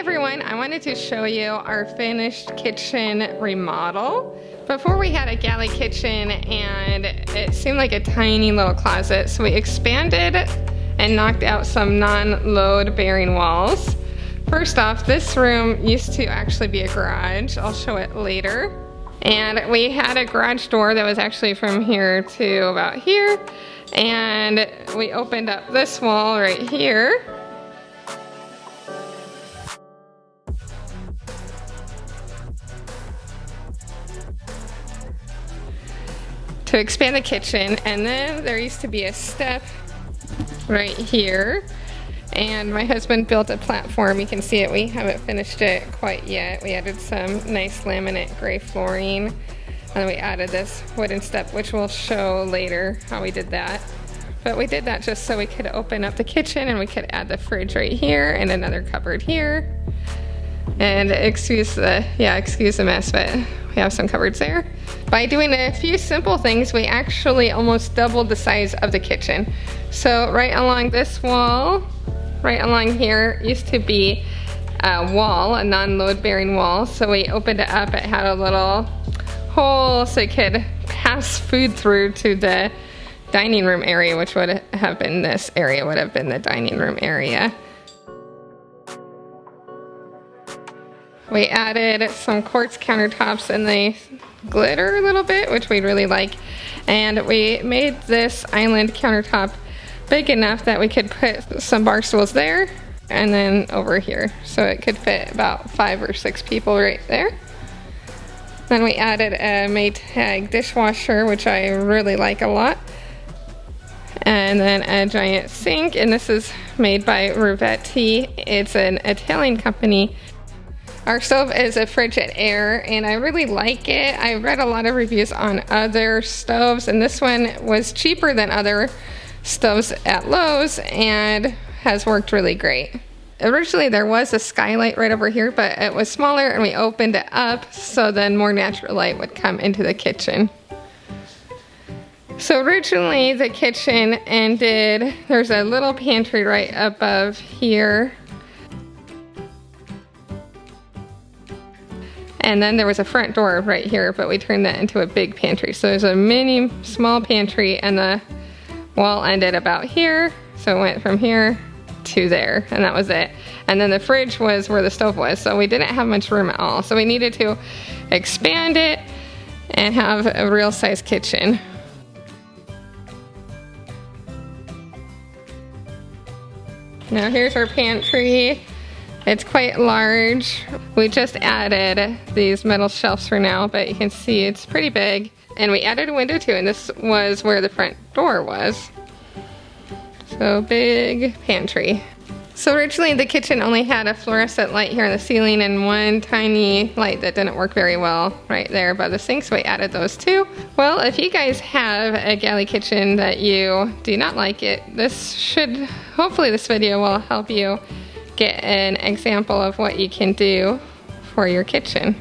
everyone, I wanted to show you our finished kitchen remodel. Before we had a galley kitchen and it seemed like a tiny little closet, so we expanded and knocked out some non-load bearing walls. First off, this room used to actually be a garage. I'll show it later. And we had a garage door that was actually from here to about here. And we opened up this wall right here. To expand the kitchen, and then there used to be a step right here, and my husband built a platform. You can see it, we haven't finished it quite yet. We added some nice laminate gray flooring, and then we added this wooden step, which we'll show later how we did that. But we did that just so we could open up the kitchen and we could add the fridge right here and another cupboard here. And excuse the mess, but we have some cupboards there. By doing a few simple things, we actually almost doubled the size of the kitchen. So right along this wall, right along here, used to be a wall, a non-load bearing wall. So we opened it up, it had a little hole so you could pass food through to the dining room area, which would have been this area, would have been the dining room area. We added some quartz countertops and they glitter a little bit, which we really like. And we made this island countertop big enough that we could put some bar stools there and then over here. So it could fit about 5 or 6 people right there. Then we added a Maytag dishwasher, which I really like a lot. And then a giant sink, and this is made by Rivetti. It's an Italian company. Our stove is a Frigid Air, and I really like it. I read a lot of reviews on other stoves, and this one was cheaper than other stoves at Lowe's and has worked really great. Originally there was a skylight right over here, but it was smaller and we opened it up so then more natural light would come into the kitchen. So originally the kitchen ended, there's a little pantry right above here. And then there was a front door right here, but we turned that into a big pantry. So there's a mini small pantry and the wall ended about here. So it went from here to there, and that was it. And then the fridge was where the stove was. So we didn't have much room at all. So we needed to expand it and have a real size kitchen. Now here's our pantry. It's quite large. We just added these metal shelves for now, but you can see it's pretty big. And we added a window too, and this was where the front door was. So big pantry. So originally the kitchen only had a fluorescent light here on the ceiling and one tiny light that didn't work very well right there by the sink, so we added those too. Well, if you guys have a galley kitchen that you do not like it, hopefully this video will help you get an example of what you can do for your kitchen.